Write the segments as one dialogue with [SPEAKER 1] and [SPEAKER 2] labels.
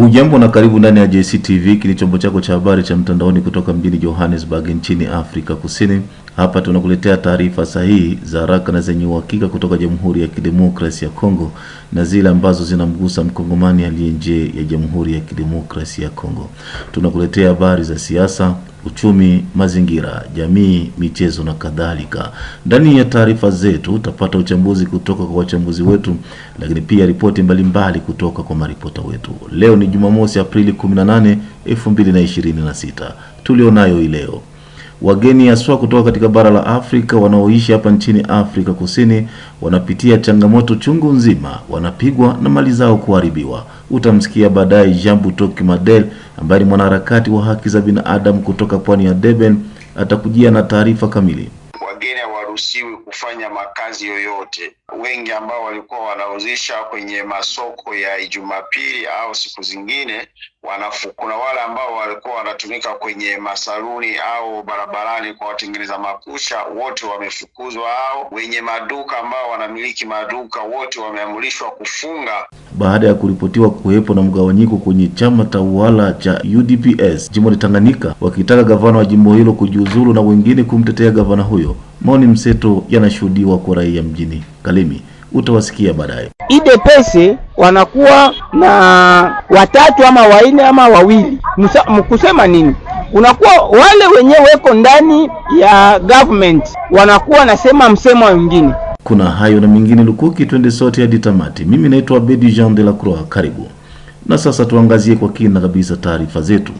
[SPEAKER 1] Hujambo na karibu ndani ya JCTV, kilichombo chako cha habari cha mtandaoni kutoka mjini Johannesburg nchini Afrika Kusini. Hapa tunakuletea taarifa sahihi za haraka na zenye uhakika kutoka Jamhuri ya Kidemokrasia ya Kongo na zile ambazo zinamgusa mkongomani aliye nje ya Jamhuri ya Kidemokrasia ya Kongo. Tunakuletea habari za siasa, uchumi, mazingira, jamii, michezo na kadhalika. Ndani ya taarifa zetu utapata uchambuzi kutoka kwa wachambuzi wetu, lakini pia ripoti mbalimbali kutoka kwa maripota wetu. Leo ni Jumamosi, Aprili 18, 2026. Tulionayo hii leo: wageni haswa kutoka katika bara la Afrika wanaoishi hapa nchini Afrika Kusini wanapitia changamoto chungu nzima, wanapigwa na mali zao kuharibiwa. Utamsikia baadaye Jambu Toki Madel ambaye ni mwanaharakati wa haki za binadamu kutoka pwani ya Durban, atakujia na taarifa kamili.
[SPEAKER 2] Wageni hawaruhusiwi kufanya makazi yoyote. Wengi ambao walikuwa wanauzisha kwenye masoko ya Jumapili au siku zingine kuna wale ambao walikuwa wanatumika kwenye masaluni au barabarani kwa watengeneza makusha, wote wamefukuzwa. Hao wenye maduka ambao wanamiliki maduka wote wameamrishwa kufunga
[SPEAKER 1] baada ya kuripotiwa kuwepo na mgawanyiko kwenye chama tawala cha UDPS jimboni Tanganyika, wakitaka gavana wa jimbo hilo kujiuzulu na wengine kumtetea gavana huyo. Maoni mseto yanashuhudiwa kwa raia mjini Kalemi. Utawasikia baadaye.
[SPEAKER 3] UDPS wanakuwa na watatu ama waine ama wawili. Mkusema nini? Unakuwa wale wenyewe weko ndani ya government wanakuwa nasema msemo mwingine.
[SPEAKER 1] Kuna hayo na mingine lukuki, twende sote hadi tamati. Mimi naitwa Bedi Jean de la Croix, karibu. Na sasa tuangazie kwa kina kabisa taarifa zetu.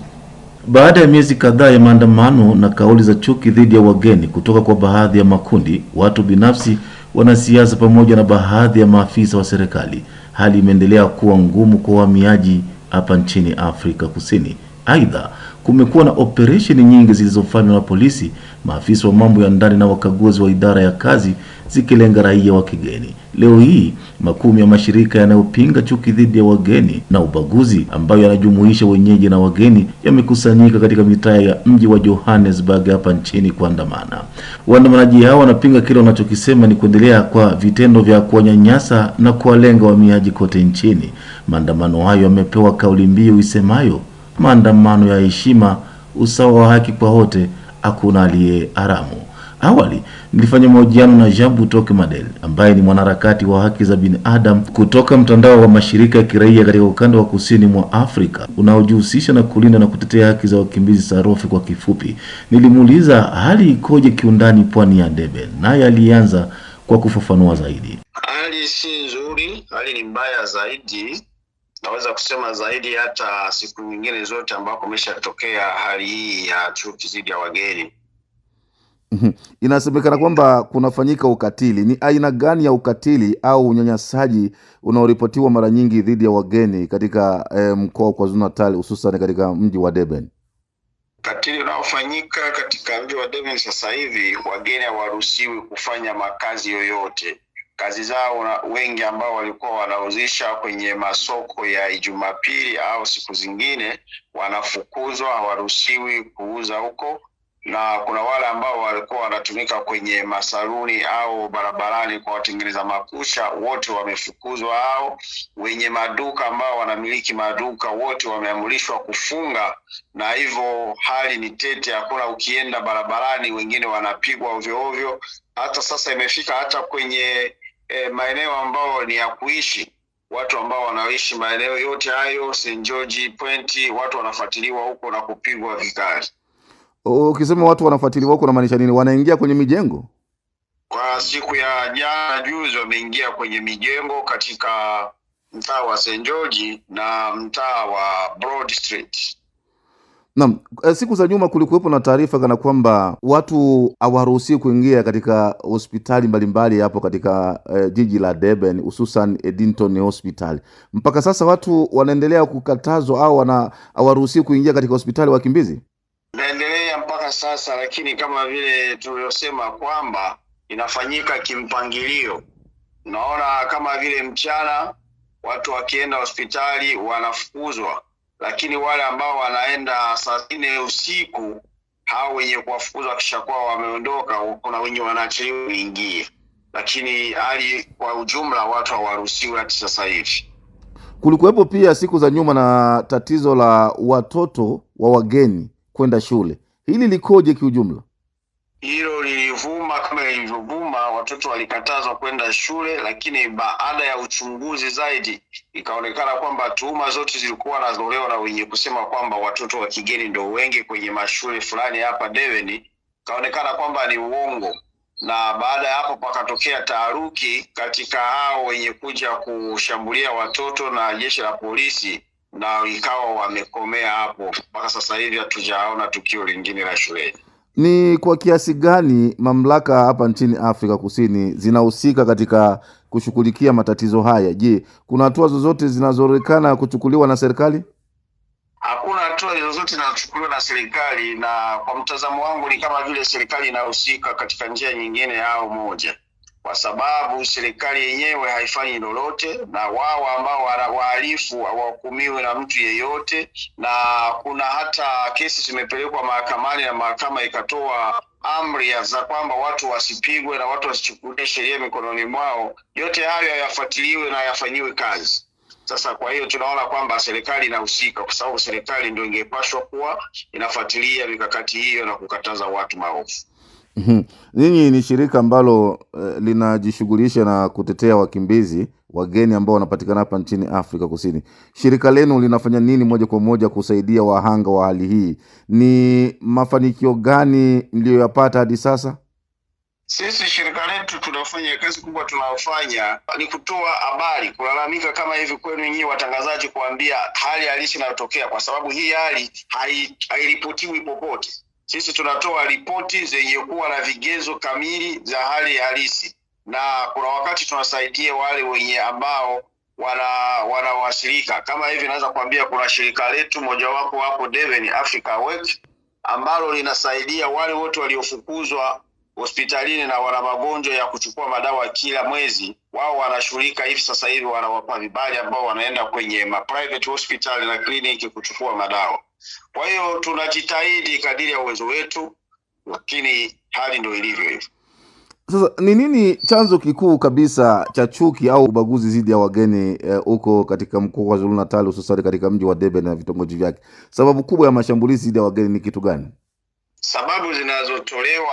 [SPEAKER 1] Baada ya miezi kadhaa ya maandamano na kauli za chuki dhidi ya wageni kutoka kwa baadhi ya makundi, watu binafsi, wanasiasa pamoja na baadhi ya maafisa wa serikali, hali imeendelea kuwa ngumu kwa wahamiaji hapa nchini Afrika Kusini. Aidha, kumekuwa na operesheni nyingi zilizofanywa na polisi, maafisa wa mambo ya ndani na wakaguzi wa idara ya kazi zikilenga raia wa kigeni. Leo hii makumi ya mashirika yanayopinga chuki dhidi ya wageni na ubaguzi ambayo yanajumuisha wenyeji na wageni yamekusanyika katika mitaa ya mji wa Johannesburg hapa nchini kuandamana. Waandamanaji hao wanapinga kile wanachokisema ni kuendelea kwa vitendo vya kuwanyanyasa na kuwalenga wahamiaji kote nchini. Maandamano hayo yamepewa kauli mbiu isemayo maandamano ya heshima, usawa wa haki kwa wote, hakuna aliye haramu. Awali nilifanya mahojiano na Jambu Toki Madel ambaye ni mwanaharakati wa haki za binadamu kutoka mtandao wa mashirika ya kiraia katika ukanda wa kusini mwa Afrika unaojihusisha na kulinda na kutetea haki za wakimbizi SAROFI kwa kifupi. Nilimuuliza hali ikoje kiundani pwani ya Durban, naye alianza kwa kufafanua zaidi.
[SPEAKER 2] Hali si nzuri, hali ni mbaya zaidi. Naweza kusema zaidi hata siku nyingine zote ambako umeshatokea hali hii ya chuki dhidi ya wageni.
[SPEAKER 4] Inasemekana kwamba kunafanyika ukatili. Ni aina gani ya ukatili au unyanyasaji unaoripotiwa mara nyingi dhidi ya wageni katika mkoa wa KwaZulu-Natal, hususan katika mji wa Durban?
[SPEAKER 2] Ukatili unaofanyika katika mji wa Durban sasa hivi, wageni hawaruhusiwi kufanya makazi yoyote. Kazi zao wengi ambao walikuwa wanauzisha kwenye masoko ya Jumapili au siku zingine wanafukuzwa, hawaruhusiwi kuuza huko. Na kuna wale ambao walikuwa wanatumika kwenye masaluni au barabarani kwa watengeneza makusha, wote wamefukuzwa. Hao wenye maduka ambao wanamiliki maduka wote wameamrishwa kufunga, na hivyo hali ni tete. Hakuna, ukienda barabarani wengine wanapigwa ovyo ovyo. Hata sasa imefika hata kwenye maeneo ambao ni ya kuishi, watu ambao wanaishi maeneo yote hayo St. George Point, watu wanafuatiliwa huko na kupigwa vikali.
[SPEAKER 4] Ukisema watu wanafuatiliwa huko unamaanisha nini? Wanaingia kwenye mijengo?
[SPEAKER 2] Kwa siku ya jana juzi wameingia kwenye mijengo katika mtaa wa St. George na mtaa wa Broad Street.
[SPEAKER 4] Naam, siku za nyuma kulikuwepo na taarifa kana kwamba watu hawaruhusiwi kuingia katika hospitali mbalimbali hapo katika jiji la Durban, hususan Edenton Hospital. Mpaka sasa watu wanaendelea kukatazwa au hawaruhusiwi kuingia katika hospitali wakimbizi?
[SPEAKER 2] Naendelea mpaka sasa, lakini kama vile tuliosema kwamba inafanyika kimpangilio. Naona kama vile mchana watu wakienda hospitali wanafukuzwa, lakini wale ambao wanaenda saa 4 usiku, hao wenye kuwafukuzwa kishakuwa wameondoka, kuna wenye wanaachiliwa kuingia. Lakini hali kwa ujumla watu hawaruhusiwi hata sasa hivi.
[SPEAKER 4] Kulikuwepo pia siku za nyuma na tatizo la watoto wa wageni kwenda shule. Hili likoje kiujumla?
[SPEAKER 2] Hilo lilivuma kama lilivyovuma, watoto walikatazwa kwenda shule, lakini baada ya uchunguzi zaidi ikaonekana kwamba tuhuma zote zilikuwa nazolewa na wenye kusema kwamba watoto wa kigeni ndio wengi kwenye mashule fulani hapa Durban, ikaonekana kwamba ni uongo. Na baada ya hapo pakatokea taharuki katika hao wenye kuja kushambulia watoto na jeshi la polisi, na ikawa wamekomea hapo. Mpaka sasa hivi hatujaona tukio lingine la shuleni.
[SPEAKER 4] Ni kwa kiasi gani mamlaka hapa nchini Afrika Kusini zinahusika katika kushughulikia matatizo haya? Je, kuna hatua zozote zinazoonekana kuchukuliwa na serikali?
[SPEAKER 2] Hakuna hatua zozote zinazochukuliwa na serikali, na kwa mtazamo wangu ni kama vile serikali inahusika katika njia nyingine au moja, kwa sababu serikali yenyewe haifanyi lolote, na wao ambao wahalifu hawahukumiwi na mtu yeyote. Na kuna hata kesi zimepelekwa mahakamani na mahakama ikatoa amri za kwamba watu wasipigwe na watu wasichukulie sheria mikononi mwao. Yote hayo hayafuatiliwe na hayafanyiwe kazi. Sasa kwa hiyo tunaona kwamba serikali inahusika, kwa sababu serikali ndio ingepaswa kuwa inafuatilia mikakati hiyo na kukataza watu maovu.
[SPEAKER 4] Ninyi ni shirika ambalo linajishughulisha na kutetea wakimbizi wageni ambao wanapatikana hapa nchini Afrika Kusini. Shirika lenu linafanya nini moja kwa moja kusaidia wahanga wa hali hii? Ni mafanikio gani mlioyapata hadi sasa?
[SPEAKER 2] Sisi shirika letu tunafanya kazi kubwa, tunayofanya ni kutoa habari, kulalamika kama hivi kwenu nyinyi watangazaji, kuambia hali halisi inayotokea, kwa sababu hii hali hairipotiwi popote. Sisi tunatoa ripoti zenye kuwa na vigezo kamili za hali halisi, na kuna wakati tunasaidia wale wenye ambao wanawashirika. Kama hivi naweza kuambia kuna shirika letu mojawapo hapo Durban, Africa Work, ambalo linasaidia wale wote waliofukuzwa hospitalini na wana magonjwa ya kuchukua madawa kila mwezi. Wao wanashughulika hivi sasa hivi, wanawapa vibali ambao wanaenda kwenye private hospital na kliniki kuchukua madawa. Kwa hiyo tunajitahidi kadiri ya uwezo wetu, lakini hali ndio ilivyo hivi.
[SPEAKER 4] Sasa ni nini chanzo kikuu kabisa cha chuki au ubaguzi dhidi ya wageni huko katika mkoa wa KwaZulu-Natal, hususan katika mji wa Durban na vitongoji vyake? Sababu kubwa ya mashambulizi dhidi ya wageni ni kitu gani?
[SPEAKER 2] Sababu zinazotolewa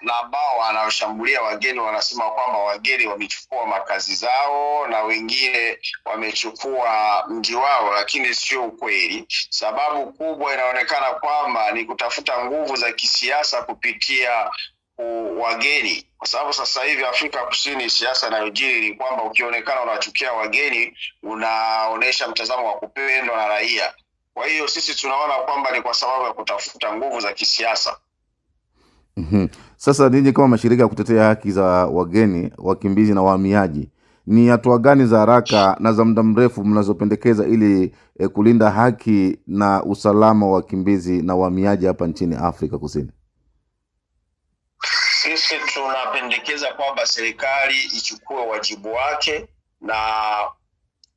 [SPEAKER 2] na ambao wanaoshambulia wageni, wanasema kwamba wageni wamechukua makazi zao na wengine wamechukua mji wao, lakini sio ukweli. Sababu kubwa inaonekana kwamba ni kutafuta nguvu za kisiasa kupitia wageni, kwa sababu sasa hivi Afrika Kusini siasa inayojiri ni kwamba ukionekana unachukia wageni unaonesha mtazamo wa kupendwa na raia. Kwa hiyo sisi tunaona kwamba ni kwa sababu ya kutafuta nguvu za kisiasa.
[SPEAKER 4] Sasa ninyi kama mashirika ya kutetea haki za wageni, wakimbizi na wahamiaji, ni hatua gani za haraka na za muda mrefu mnazopendekeza ili kulinda haki na usalama wa wakimbizi na wahamiaji hapa nchini Afrika Kusini?
[SPEAKER 2] Sisi tunapendekeza kwamba serikali ichukue wajibu wake na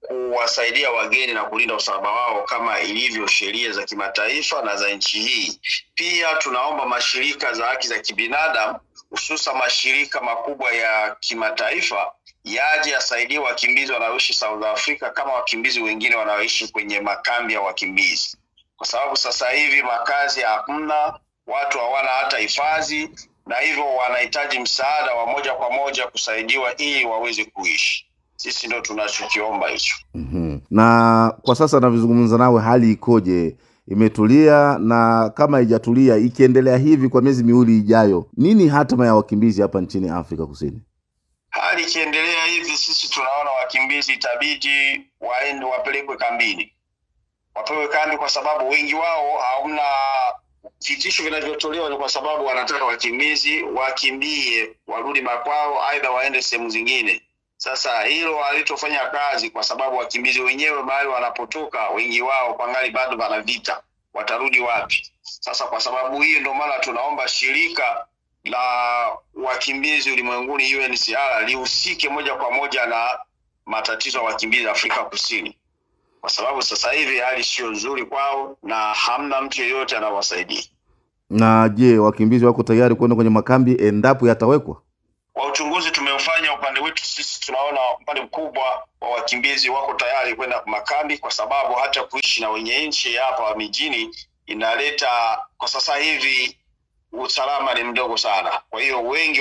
[SPEAKER 2] kuwasaidia wageni na kulinda usalama wao kama ilivyo sheria za kimataifa na za nchi hii. Pia tunaomba mashirika za haki za kibinadamu, hususa mashirika makubwa ya kimataifa, yaje yasaidie wakimbizi wanaoishi South Africa kama wakimbizi wengine wanaoishi kwenye makambi ya wakimbizi, kwa sababu sasa hivi makazi hakuna, watu hawana hata hifadhi, na hivyo wanahitaji msaada wa moja kwa moja kusaidiwa ili waweze kuishi. Sisi ndio tunachokiomba hicho.
[SPEAKER 4] Na kwa sasa navizungumza nawe, hali ikoje? Imetulia? Na kama haijatulia, ikiendelea hivi kwa miezi miwili ijayo, nini hatima ya wakimbizi hapa nchini Afrika Kusini?
[SPEAKER 2] Hali ikiendelea hivi, sisi tunaona wakimbizi itabidi waende wapelekwe kambini. Wapewe kambi, kwa sababu wengi wao hauna vitisho vinavyotolewa, ni kwa sababu wanataka wakimbizi wakimbie warudi makwao, aidha waende sehemu zingine. Sasa hilo halitofanya kazi, kwa sababu wakimbizi wenyewe mahali wanapotoka wengi wao pangali bado wana vita, watarudi wapi? Sasa kwa sababu hiyo ndio maana tunaomba shirika la wakimbizi ulimwenguni UNHCR lihusike moja kwa moja na matatizo ya wakimbizi Afrika Kusini, kwa sababu sasa hivi hali sio nzuri kwao na hamna mtu yeyote anawasaidia.
[SPEAKER 4] Na je, wakimbizi wako tayari kwenda kwenye makambi endapo yatawekwa?
[SPEAKER 2] Kwa uchunguzi tunalofanya upande wetu sisi, tunaona upande mkubwa wa wakimbizi wako tayari kwenda makambi, kwa sababu hata kuishi na wenye nchi hapa mijini inaleta, kwa sasa hivi usalama ni mdogo sana. Kwa hiyo wengi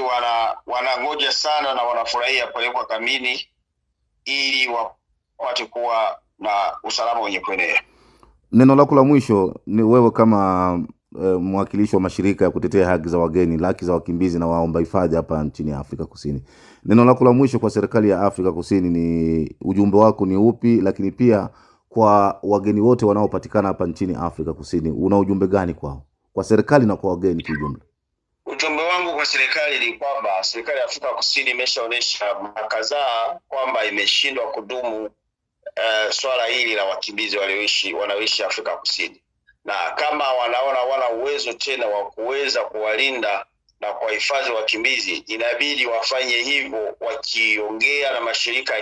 [SPEAKER 2] wanangoja sana na wanafurahia kupelekwa kamini ili wapate kuwa na usalama wenye kuenea.
[SPEAKER 4] Neno lako la mwisho ni wewe kama mwakilishi wa mashirika ya kutetea haki za wageni, haki za wakimbizi na waomba hifadhi hapa nchini Afrika Kusini. Neno lako la mwisho kwa serikali ya Afrika Kusini ni ujumbe wako ni upi, lakini pia kwa wageni wote wanaopatikana hapa nchini Afrika Kusini, una ujumbe gani kwao? Kwa serikali na kwa wageni kwa ujumla.
[SPEAKER 2] Ujumbe wangu kwa serikali ni kwamba serikali ya Afrika Kusini imeshaonesha mara kadhaa kwamba imeshindwa kudumu swala hili la wakimbizi wanaoishi Afrika Kusini. Na kama wanaona wana uwezo tena wa kuweza kuwalinda na kuwahifadhi wakimbizi, inabidi wafanye hivyo wakiongea na mashirika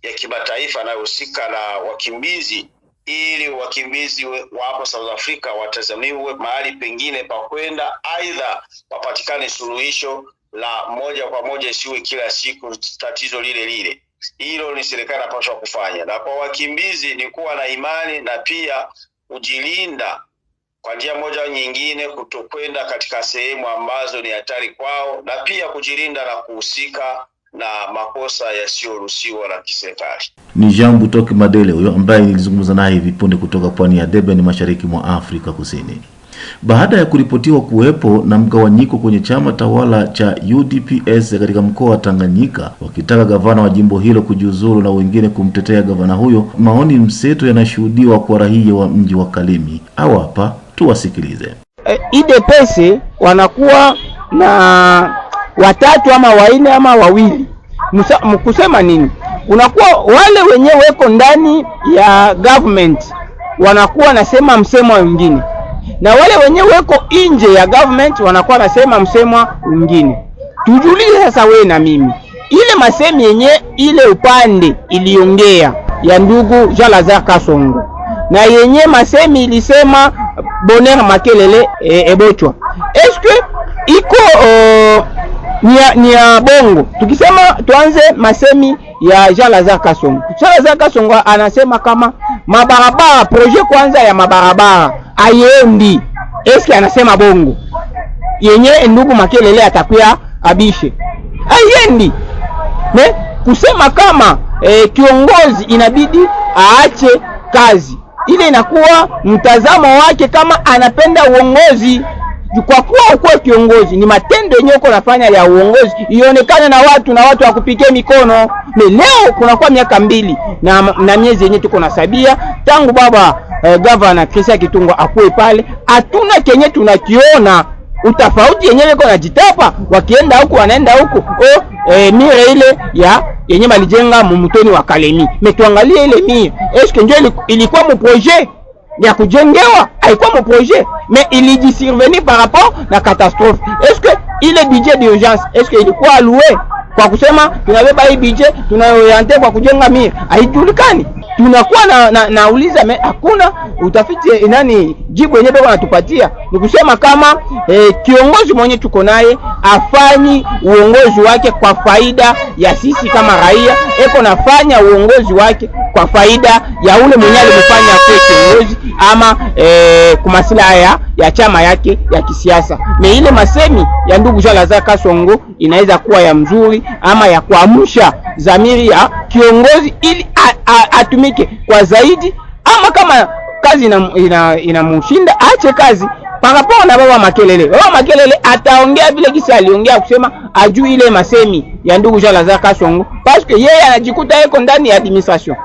[SPEAKER 2] ya kimataifa yanayohusika na wakimbizi, ili wakimbizi wa hapa South Africa watazamiwe mahali pengine pa kwenda, aidha wapatikane suluhisho la moja kwa moja, isiwe kila siku tatizo lile lile. Hilo ni serikali inapaswa kufanya. Na kwa wakimbizi ni kuwa na imani na pia kujilinda kwa njia moja au nyingine, kutokwenda katika sehemu ambazo ni hatari kwao, na pia kujilinda na kuhusika na makosa yasiyoruhusiwa na kiserikali.
[SPEAKER 1] Ni Jean Butoke Madele huyo ambaye nilizungumza naye hivi punde kutoka pwani ya Durban, mashariki mwa Afrika Kusini. Baada ya kuripotiwa kuwepo na mgawanyiko kwenye chama tawala cha UDPS katika mkoa wa Tanganyika, wakitaka gavana wa jimbo hilo kujiuzulu na wengine kumtetea gavana huyo, maoni mseto yanashuhudiwa kwa raia wa mji wa Kalemi. Hapa tuwasikilize.
[SPEAKER 3] UDPS wanakuwa na watatu ama waine ama wawili. Mkusema nini? Unakuwa wale wenye weko ndani ya government wanakuwa nasema msemo mwingine, na wale wenye weko nje ya government wanakuwa nasema msemo mwingine. Tujulize sasa wewe na mimi, ile masemi yenye ile upande iliongea ya ndugu Jean Lazare Kasongo na yenye masemi ilisema Bonheur Makelele Ebochwa, eske iko ni ya bongo? Tukisema tuanze masemi ya Jean Lazare Kasongo. Jean Lazare Kasongo anasema kama mabarabara, projet kwanza ya mabarabara ayendi. Eske anasema bongo? Yenye ndugu Makelele atakuya abishe ayendi. Kusema kama kiongozi inabidi aache kazi, ile inakuwa mtazamo wake kama anapenda uongozi. Kwa kuwa uko kiongozi, ni matendo yenyewe uko nafanya ya uongozi ionekane na watu wakupike mikono. Leo kunakuwa miaka 2 na miezi yenyewe tuko nasabia tangu baba governor Christian Kitungwa akuwe pale, hatuna kenye tunakiona. Utafauti yenyewe iko najitapa, wakienda huku wanaenda huku. Mire ile ya yenye malijenga mumutoni wa Kalemi, tuangalie ile mire, eske ndio ilikuwa mu projet ya kujengewa? Haikuwa mu projet, mais ilijisirvenir par rapport na catastrophe. Est-ce que ile budget d'urgence, est-ce que ilikuwa alloué kwa kusema tunabeba hii budget tunayoyante kwa kujenga mire? Haijulikani. Tunakuwa nauliza hakuna utafiti jibu yenyewe bado wanatupatia. Ni kusema kama kiongozi mwenye tuko naye afanyi uongozi wake kwa faida ya sisi kama raia, nafanya uongozi wake kwa faida ya ule mwenye alimfanya kwa kiongozi ama kwa maslahi ya chama yake ya kisiasa. Ile masemi ya ndugu Jean Lazare Kasongo inaweza kuwa ya mzuri ama ya kuamsha dhamiri ya kiongozi ili atumike kwa zaidi, ama kama kazi inamshinda aache kazi. Parapo na baba Makelele, ataongea vile kisa aliongea kusema ajuu ile masemi ya ndugu Jean Lazare Kasongo, parce que yeye anajikuta yuko ndani ya administration,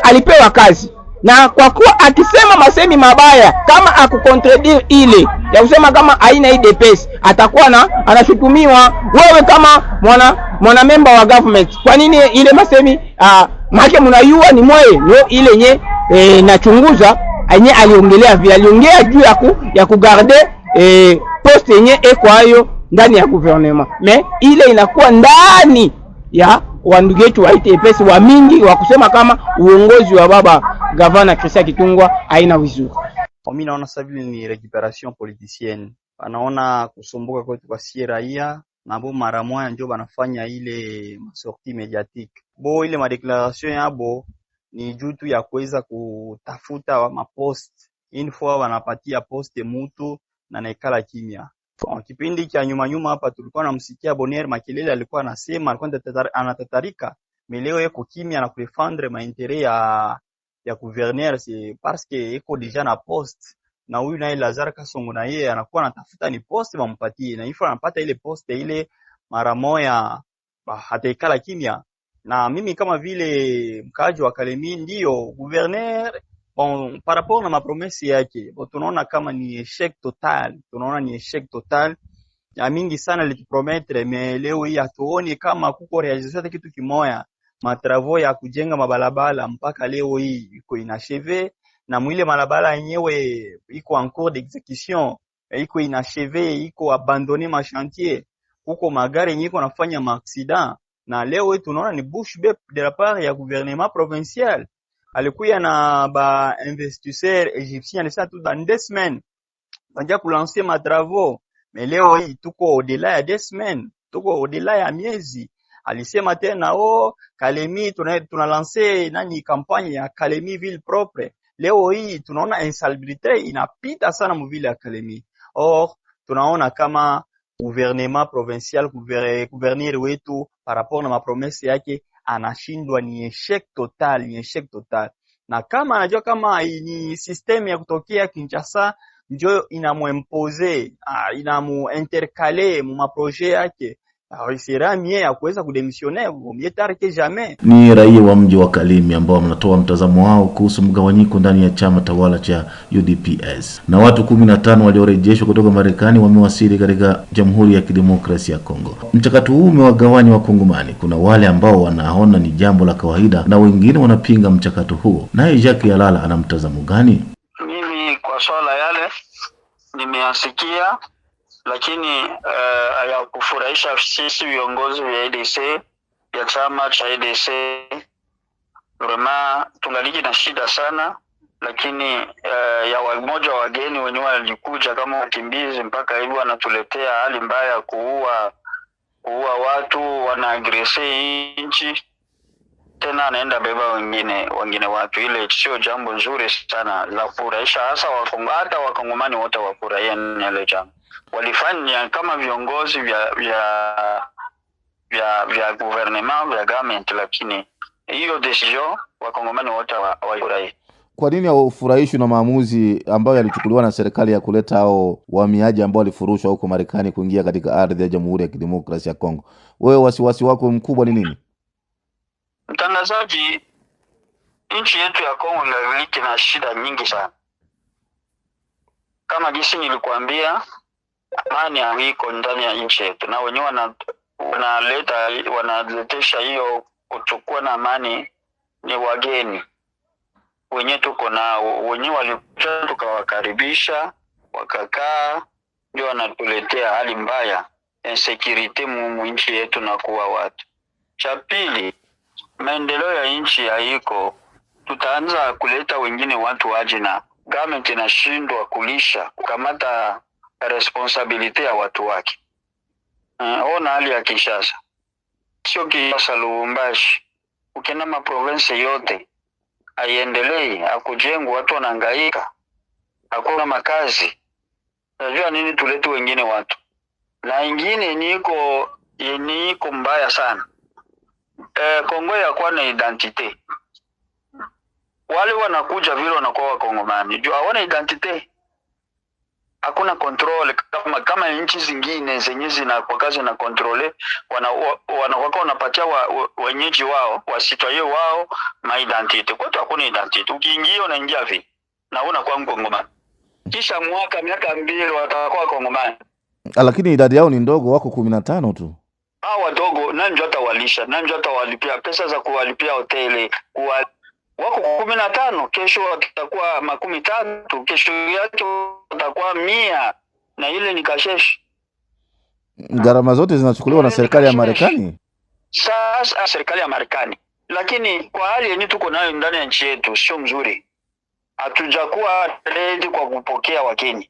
[SPEAKER 3] alipewa kazi. Na kwa kuwa akisema masemi mabaya, kama akucontredire ile ya kusema kama haina UDPS, atakuwa anashutumiwa. Wewe kama mwana member wa government, kwa nini ile masemi make mnayua ni mwe ile nye nachunguza yenye aliongelea vile aliongea juu ya kugarde poste yenye hayo ndani ya gouvernement, mais ile inakuwa ndani ya wandugu wetu wa UDPS wa mingi wa kusema kama uongozi wa baba gavana Christian Kitungwa haina vizuri.
[SPEAKER 5] Mimi naona sabili ni recuperation politicienne. Anaona kusumbuka kwetu kwa si raia na bo mara moya ndio banafanya ile sortie médiatique. Bo ile madeclaration yabo ni juu tu ya kuweza kutafuta wa mapost une fois wanapatia poste mutu na naikala kimya. Kipindi cha nyuma hapa tulikuwa namsikia Bonner Makelele alikuwa anasema alikuwa anatatarika meleo yeko kimya na kudefendre mainteret ya gouverneur, c'est parce que iko deja na poste, na huyu naye Lazare Kasongo na yeye anakuwa anatafuta ni poste bampatie, na ifo anapata ile poste ile mara moya hataikala kimya. Na mimi kama vile mkaji wa Kalemi, ndio gouverneur bon par rapport na mapromesi yake tunaona kama ni échec total, ya mingi sana litupromettre, mais leo hii hatuoni kama kuko realisation kitu kimoya. Matravaux ya kujenga mabalabala mpaka leo hii iko inacheve, na mwile malabala yenyewe iko en cours d'exécution, iko inacheve, iko abandonné ma chantier, kuko magari yenyewe iko nafanya accident. Na leo hii tunaona ni bouche bée de la part ya gouvernement provincial. Alikuya na ba investisseurs égyptiens alisema tu dans 2 semaines banja kulancer matravaux, mais leo hii tuko au-delà ya 2 semaines, tuko au-delà ya miezi. Alisema tena Kalemi tunalancer kampanye ya Kalemi ville propre. Leo hii tunaona insalubrité inapita sana mvile ya Kalemi. Or tunaona kama gouvernement provincial, gouverneur wetu par rapport na mapromesse yake anashindwa, ni échec total. Na kama anajua kama ni systeme ya kutokea Kinshasa ndio inamuimpose, inamuintercaler mu maprojet yake, sera mie ya kuweza kudemissioner mieux tard que jamais.
[SPEAKER 1] Ni raia wa mji wa Kalemi ambao wanatoa mtazamo wao kuhusu mgawanyiko ndani ya chama tawala cha UDPS. Na watu 15 waliorejeshwa kutoka Marekani wamewasili katika Jamhuri ya Kidemokrasia ya Kongo. Mchakato huu umewagawanya Wakongomani. Kuna wale ambao wanaona ni jambo la kawaida na wengine wanapinga mchakato huo. Naye Jacques Yalala ana mtazamo gani?
[SPEAKER 6] Mimi kwa swala yale nimeyasikia, lakini hayakufurahisha sisi viongozi vya ADC, ya chama cha ADC. Vraiment tungaliki na shida sana, lakini ya wamoja wageni wenyewe walikuja kama wakimbizi mpaka hivi wanatuletea hali mbaya, kuua watu, wanaagrese nchi, tena anaenda beba wengine watu. Ile sio jambo nzuri sana la kufurahisha, hata wakongomani wote wafurahia ile jambo. Walifanya kama viongozi vya gouvernement vya government, lakini hiyo decision wakongomani wote hawafurahi.
[SPEAKER 4] Kwa nini hawafurahishwi na maamuzi ambayo yalichukuliwa na serikali ya kuleta hao wahamiaji ambao walifurushwa huko Marekani kuingia katika ardhi ya Jamhuri ya Kidemokrasia ya Kongo? Wewe wasiwasi wako mkubwa ni nini?
[SPEAKER 6] Mtangazaji, nchi yetu ya Kongo ingaliki na shida nyingi sana. Kama jinsi nilikuambia, amani haiko ndani ya nchi yetu, na wenyewe wanaletesha hiyo kuchukua na amani ni wageni. Wenyewe tuko na wenyewe walikuja tukawakaribisha, wakakaa, ndio wanatuletea hali mbaya, insecurity mu nchi yetu na kuwa watu. Cha pili, maendeleo ya nchi haiko, tutaanza kuleta wengine watu waje, na government inashindwa kulisha kukamata responsibility ya watu wake. Ona hali ya Kinshasa, sio Kinshasa, Lubumbashi, ukienda maprovince yote haiendelei, hakujengwa, watu wanahangaika, hakuna makazi. Najua nini tulete wengine watu, na ingine niko mbaya sana. Kongo ya kwa na identite, wale wanakuja vile wanakuwa wakongomani, juu hawana identite, hakuna control kama nchi zingine zenye zinakuwa kazi na control, wanapatia wenyeji wao, wasitwaye wao ma identite. Kwetu hakuna identite, ukiingia unaingia vipi na unakuwa mkongomani, kisha miaka 2 watakuwa wakongomani.
[SPEAKER 4] Lakini idadi yao ni ndogo, wako 15 tu.
[SPEAKER 6] Hao wadogo nani watawalisha, nani watawalipia pesa za kuwalipia hoteli, wako 15, kesho watakuwa 13, kesho yake watakuwa 100, na ile ni kasheshi.
[SPEAKER 4] Gharama zote zinachukuliwa na serikali ya Marekani.
[SPEAKER 6] Sasa serikali ya Marekani, lakini kwa hali yenyewe tuko nayo ndani ya nchi yetu sio mzuri. Hatujakuwa ready kwa kupokea wageni.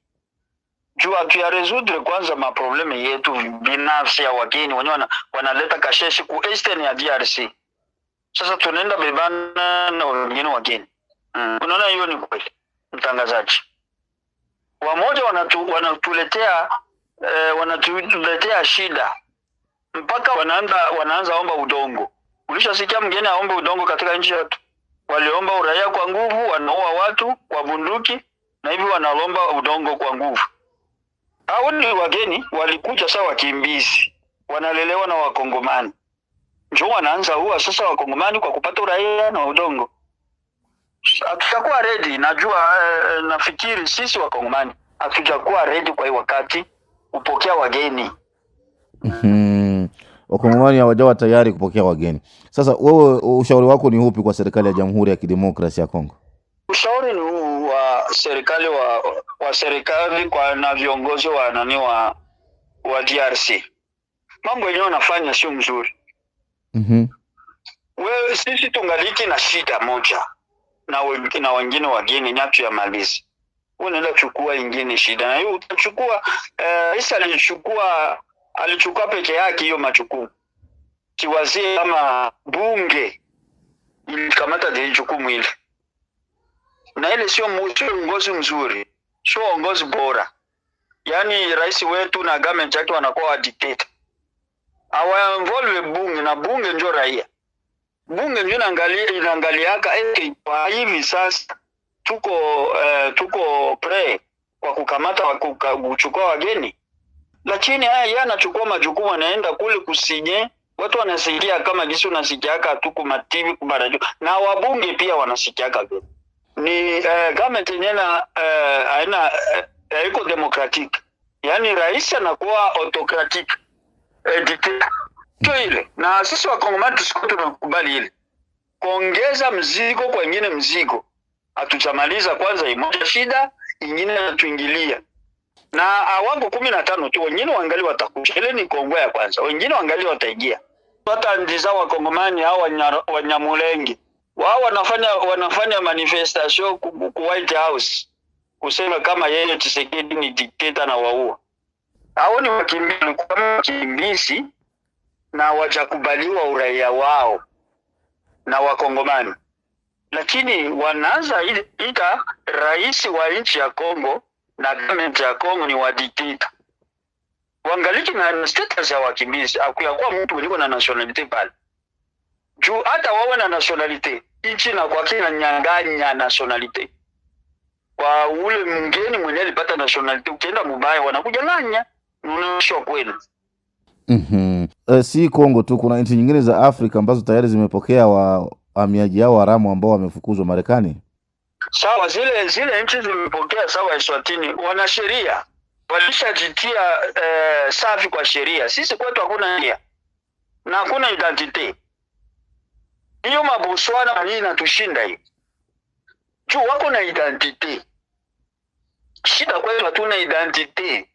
[SPEAKER 6] juu atuya resoudre kwanza maprobleme yetu binafsi ya wageni wenyewe wanaleta kasheshi ku eastern ya DRC. Sasa tunaenda bebana na wengine wageni. Unaona hiyo ni kweli, mtangazaji? Wamoja wanatuletea shida mpaka wanaanza omba udongo. Ulishasikia mgeni aombe udongo katika nchi yetu? Waliomba uraia kwa nguvu, wanaua watu kwa bunduki na hivi wanalomba udongo kwa nguvu. Hao ni wageni walikuja sawa wakimbizi, wanalelewa na Wakongomani. Njoo wanaanza huwa sasa Wakongomani kwa kupata uraia na udongo. Hatujakuwa ready, najua nafikiri sisi Wakongomani hatujakuwa ready kwa hii wakati kupokea wageni.
[SPEAKER 4] Wakongomani hawajawa tayari kupokea wageni. Sasa wewe ushauri wako ni upi kwa serikali ya Jamhuri ya Kidemokrasia ya Kongo?
[SPEAKER 6] Ushauri ni huu wa serikali wa serikali kwa na viongozi wa DRC. Mambo yenyewe wanafanya sio mzuri. Wewe sisi tungaliki na shida moja na wengine wageni nyatu ya malizi. Unaenda chukua ingine shida na hiyo utachukua Isa alichukua peke yake hiyo majukumu. Kiwazie kama bunge ilikamata ile jukumu ile. Na ile sio uongozi mzuri, sio uongozi bora. Yaani rais wetu na government yake wanakuwa dictator. Hawainvolve bunge, na bunge ndio raia. Bunge ndio inaangaliaka kwa hivi sasa tuko pre kwa kukamata kuchukua wageni. Lakini yeye anachukua majukumu, anaenda kule kusinye, watu wanasikia kama jinsi unasikiaka tuko mativi kubarajo, na wabunge pia wanasikiaka vile. Ni government yenyewe haiko democratic. Yaani rais anakuwa autocratic, dictator. Ile na sisi Wakongomani tusikuwa tunakubali ile. Kuongeza mzigo kwa nyingine mzigo. Hatutamaliza kwanza imoja shida, nyingine natuingilia. Na awango 15 tu, wengine wangali watakuja. Ile ni Kongo ya kwanza. Wengine wangali wataingia. Hata ndiza Wakongomani hao Wanyamulenge. Wao wanafanya manifestation ku White House. Kusema kama yeye Tshisekedi ni dictator na waua. Hao ni wakimbizi na wajakubaliwa uraia wao na Wakongomani. Lakini wanaanza ita rais wa nchi ya Kongo na government ya Kongo ni wa dictator. Wangaliki na status ya wakimbizi, akuyakuwa mtu mwenye na nationality pale. Juu hata wawe na nationality, nchi na kwa kina nyanganya nationality. Kwa ule mgeni mwenye alipata nationality, ukienda mubaya wanakuja nganya, unaoshwa kwenu.
[SPEAKER 4] Si Kongo tu, kuna nchi nyingine za Afrika ambazo tayari zimepokea wahamiaji hao haramu ambao wamefukuzwa Marekani.
[SPEAKER 6] Sawa, zile nchi zimepokea sawa. Eswatini wana sheria, walishajitia safi kwa sheria. Sisi kwetu hakuna sheria na hakuna identity. Hiyo Botswana nini inatushinda hiyo? Juu wako na identity. Shida kwetu hatuna identity.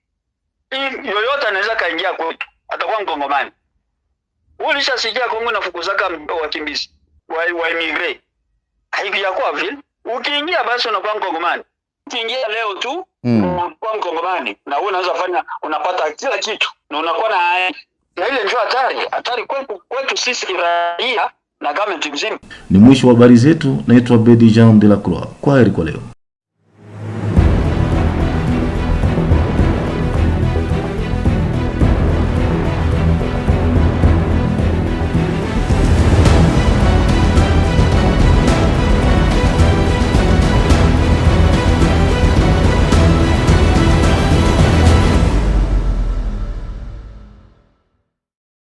[SPEAKER 6] Yoyote anaweza kaingia kwetu, atakuwa Mkongomani. Ulishasikia Kongo nafukuzaka wakimbizi wa immigrate. Hivi yakuwa vile ukiingia basi unakuwa Mkongomani. Ukiingia leo tu unakuwa Mkongomani na wewe unapata kila kitu na unakuwa na ile ndio hatari kwetu sisi raia na government mzima.
[SPEAKER 1] Ni mwisho wa habari zetu. Naitwa Bedi Jean de la Croix. Kwaheri kwa leo.